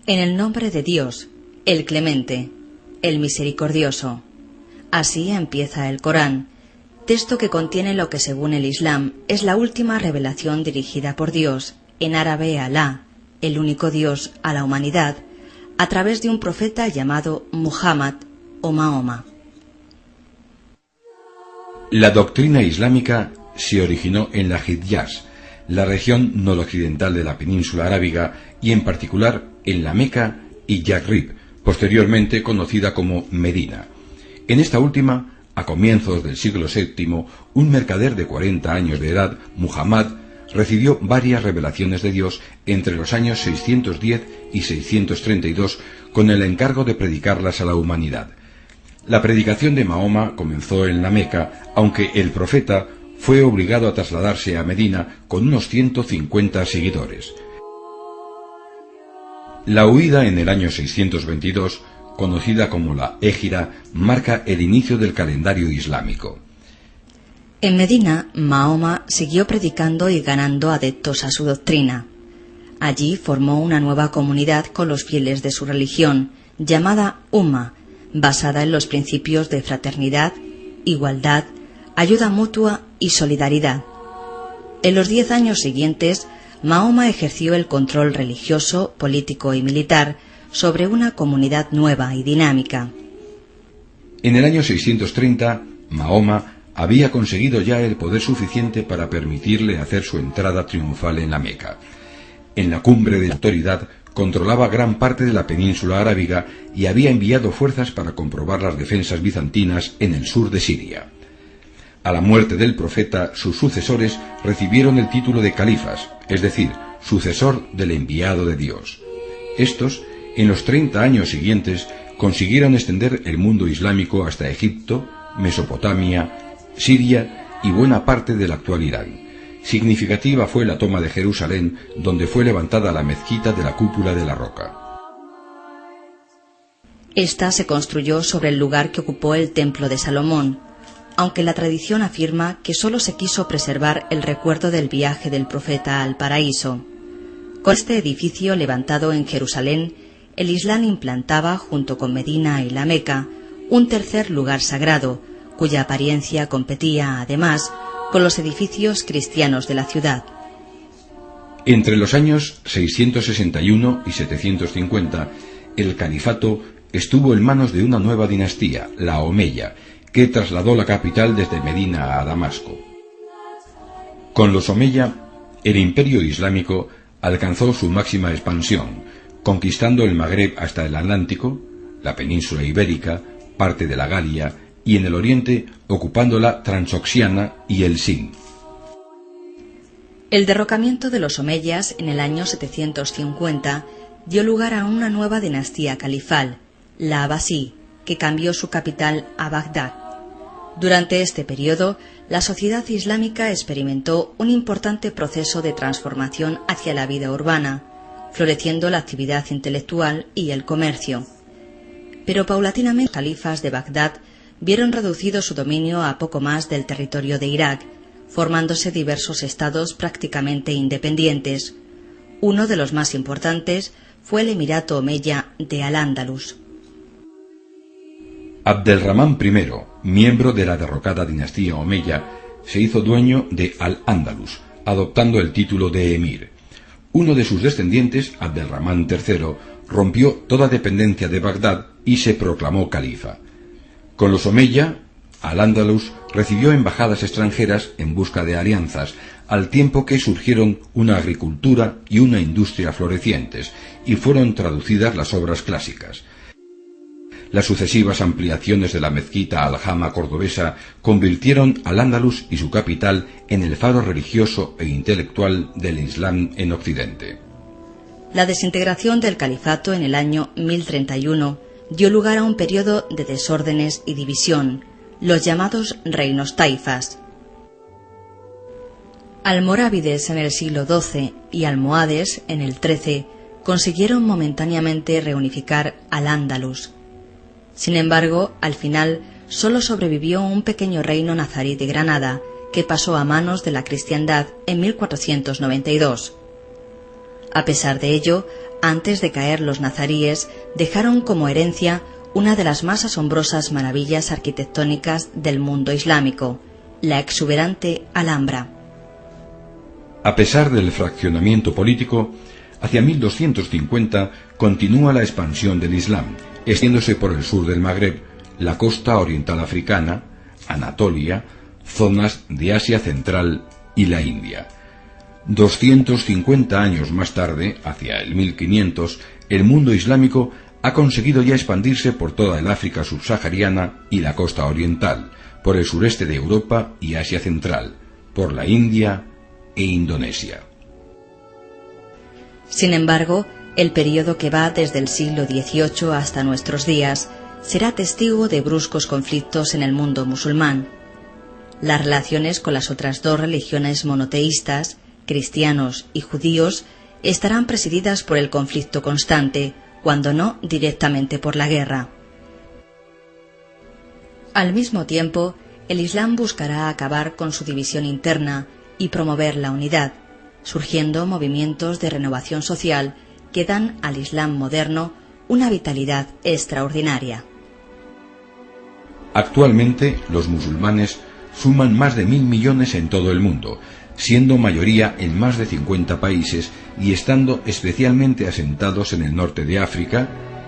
En el nombre de Dios, el Clemente, el Misericordioso. Así empieza el Corán, texto que contiene lo que según el Islam es la última revelación dirigida por Dios, en árabe Alá, el único Dios a la humanidad, a través de un profeta llamado Muhammad o Mahoma. La doctrina islámica se originó en la Hiyaz, la región noroccidental de la península arábiga, y en particular en la Meca y Yathrib, posteriormente conocida como Medina. En esta última, a comienzos del siglo VII, un mercader de 40 años de edad, Muhammad, recibió varias revelaciones de Dios entre los años 610 y 632 con el encargo de predicarlas a la humanidad. La predicación de Mahoma comenzó en la Meca, aunque el profeta fue obligado a trasladarse a Medina con unos 150 seguidores. La huida en el año 622, conocida como la Égira, marca el inicio del calendario islámico. En Medina, Mahoma siguió predicando y ganando adeptos a su doctrina. Allí formó una nueva comunidad con los fieles de su religión, llamada Umma, basada en los principios de fraternidad, igualdad, ayuda mutua y solidaridad. En los 10 años siguientes, Mahoma ejerció el control religioso, político y militar sobre una comunidad nueva y dinámica. En el año 630, Mahoma había conseguido ya el poder suficiente para permitirle hacer su entrada triunfal en la Meca. En la cumbre de la autoridad controlaba gran parte de la península arábiga y había enviado fuerzas para comprobar las defensas bizantinas en el sur de Siria. A la muerte del profeta, sus sucesores recibieron el título de califas, es decir, sucesor del enviado de Dios. Estos, en los 30 años siguientes, consiguieron extender el mundo islámico hasta Egipto, Mesopotamia, Siria y buena parte del actual Irán. Significativa fue la toma de Jerusalén, donde fue levantada la mezquita de la cúpula de la roca. Esta se construyó sobre el lugar que ocupó el templo de Salomón, aunque la tradición afirma que sólo se quiso preservar el recuerdo del viaje del profeta al paraíso. Con este edificio levantado en Jerusalén, el Islam implantaba, junto con Medina y la Meca, un tercer lugar sagrado, cuya apariencia competía, además, con los edificios cristianos de la ciudad. Entre los años 661 y 750, el califato estuvo en manos de una nueva dinastía, la Omeya, que trasladó la capital desde Medina a Damasco. Con los Omeya, el imperio islámico alcanzó su máxima expansión, conquistando el Magreb hasta el Atlántico, la península ibérica, parte de la Galia, y en el oriente ocupando la Transoxiana y el Sind. El derrocamiento de los omeyas en el año 750 dio lugar a una nueva dinastía califal, la Abasí, que cambió su capital a Bagdad. Durante este periodo, la sociedad islámica experimentó un importante proceso de transformación hacia la vida urbana, floreciendo la actividad intelectual y el comercio. Pero paulatinamente los califas de Bagdad vieron reducido su dominio a poco más del territorio de Irak, formándose diversos estados prácticamente independientes. Uno de los más importantes fue el Emirato Omeya de Al-Ándalus. Abdelrahman I, miembro de la derrocada dinastía Omeya, se hizo dueño de Al-Ándalus, adoptando el título de emir. Uno de sus descendientes, Abdelrahman III, rompió toda dependencia de Bagdad y se proclamó califa. Con los Omeya, Al-Ándalus recibió embajadas extranjeras en busca de alianzas, al tiempo que surgieron una agricultura y una industria florecientes, y fueron traducidas las obras clásicas. Las sucesivas ampliaciones de la mezquita Al-Jama cordobesa convirtieron Al-Ándalus y su capital en el faro religioso e intelectual del Islam en Occidente. La desintegración del califato en el año 1031 dio lugar a un periodo de desórdenes y división, los llamados reinos taifas. Almorávides en el siglo XII y almohades en el XIII consiguieron momentáneamente reunificar Al-Ándalus. Sin embargo, al final solo sobrevivió un pequeño reino nazarí de Granada, que pasó a manos de la cristiandad en 1492. A pesar de ello, antes de caer los nazaríes, dejaron como herencia una de las más asombrosas maravillas arquitectónicas del mundo islámico, la exuberante Alhambra. A pesar del fraccionamiento político, hacia 1250 continúa la expansión del Islam, extendiéndose por el sur del Magreb, la costa oriental africana, Anatolia, zonas de Asia Central y la India. 250 años más tarde, hacia el 1500, el mundo islámico ha conseguido ya expandirse por toda el África subsahariana y la costa oriental, por el sureste de Europa y Asia Central, por la India e Indonesia. Sin embargo, el período que va desde el siglo XVIII hasta nuestros días será testigo de bruscos conflictos en el mundo musulmán. Las relaciones con las otras dos religiones monoteístas, cristianos y judíos, estarán presididas por el conflicto constante, cuando no directamente por la guerra. Al mismo tiempo, el Islam buscará acabar con su división interna y promover la unidad, surgiendo movimientos de renovación social que dan al Islam moderno una vitalidad extraordinaria. Actualmente, los musulmanes suman más de 1.000 millones en todo el mundo, siendo mayoría en más de 50 países y estando especialmente asentados en el norte de África,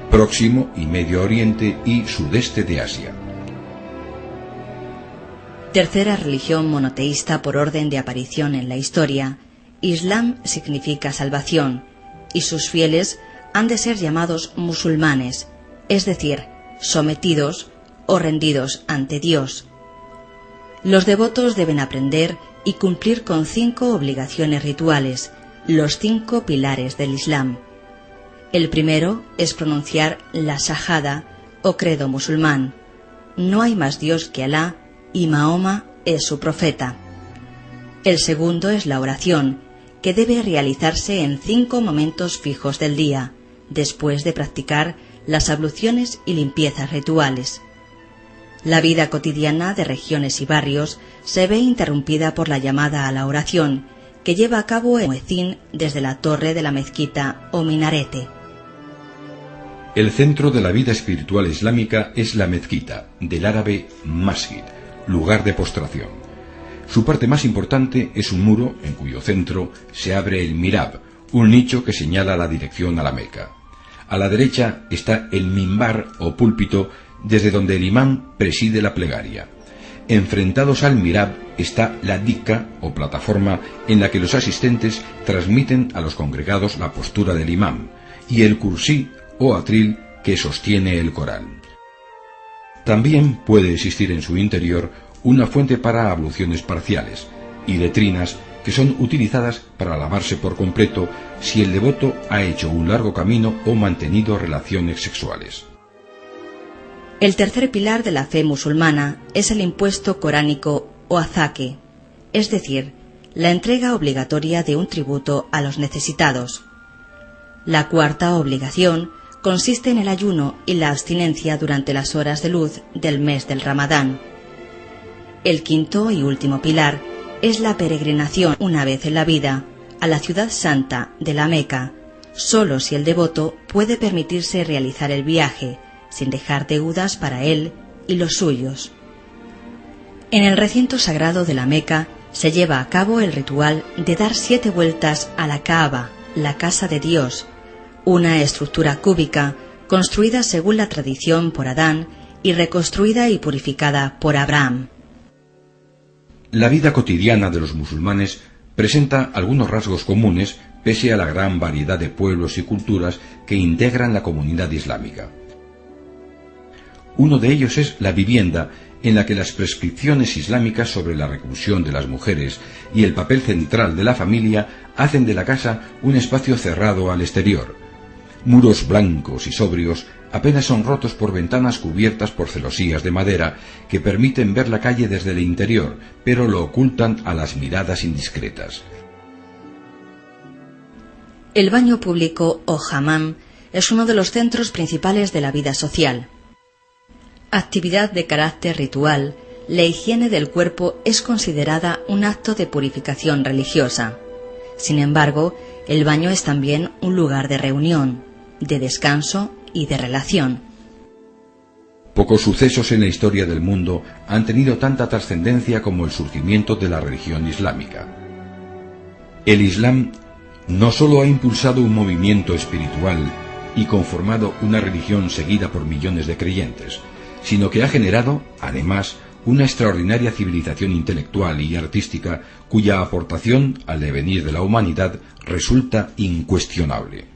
Próximo y Medio Oriente y sudeste de Asia. Tercera religión monoteísta por orden de aparición en la historia, Islam significa salvación, y sus fieles han de ser llamados musulmanes, es decir, sometidos o rendidos ante Dios. Los devotos deben aprender y cumplir con 5 obligaciones rituales, los 5 pilares del Islam. El primero es pronunciar la shahada o credo musulmán. No hay más Dios que Alá y Mahoma es su profeta. El segundo es la oración, que debe realizarse en 5 momentos fijos del día, después de practicar las abluciones y limpiezas rituales. La vida cotidiana de regiones y barrios se ve interrumpida por la llamada a la oración, que lleva a cabo el muecín desde la torre de la mezquita o minarete. El centro de la vida espiritual islámica es la mezquita, del árabe masjid, lugar de postración. Su parte más importante es un muro en cuyo centro se abre el mirab, un nicho que señala la dirección a la Meca. A la derecha está el mimbar o púlpito desde donde el imán preside la plegaria. Enfrentados al mirab está la dikka o plataforma en la que los asistentes transmiten a los congregados la postura del imán, y el kursí o atril que sostiene el Corán. También puede existir en su interior una fuente para abluciones parciales y letrinas que son utilizadas para lavarse por completo si el devoto ha hecho un largo camino o mantenido relaciones sexuales. El tercer pilar de la fe musulmana es el impuesto coránico o azaque, es decir, la entrega obligatoria de un tributo a los necesitados. La cuarta obligación consiste en el ayuno y la abstinencia durante las horas de luz del mes del Ramadán. El quinto y último pilar es la peregrinación una vez en la vida a la ciudad santa de la Meca, solo si el devoto puede permitirse realizar el viaje, sin dejar deudas para él y los suyos. En el recinto sagrado de la Meca se lleva a cabo el ritual de dar 7 vueltas a la Kaaba, la casa de Dios, una estructura cúbica construida según la tradición por Adán y reconstruida y purificada por Abraham. La vida cotidiana de los musulmanes presenta algunos rasgos comunes pese a la gran variedad de pueblos y culturas que integran la comunidad islámica. Uno de ellos es la vivienda, en la que las prescripciones islámicas sobre la reclusión de las mujeres y el papel central de la familia hacen de la casa un espacio cerrado al exterior. Muros blancos y sobrios apenas son rotos por ventanas cubiertas por celosías de madera que permiten ver la calle desde el interior, pero lo ocultan a las miradas indiscretas. El baño público o hammam es uno de los centros principales de la vida social. Actividad de carácter ritual, la higiene del cuerpo es considerada un acto de purificación religiosa. Sin embargo, el baño es también un lugar de reunión, de descanso y de relación. Pocos sucesos en la historia del mundo han tenido tanta trascendencia como el surgimiento de la religión islámica. El Islam no solo ha impulsado un movimiento espiritual y conformado una religión seguida por millones de creyentes, sino que ha generado, además, una extraordinaria civilización intelectual y artística cuya aportación al devenir de la humanidad resulta incuestionable.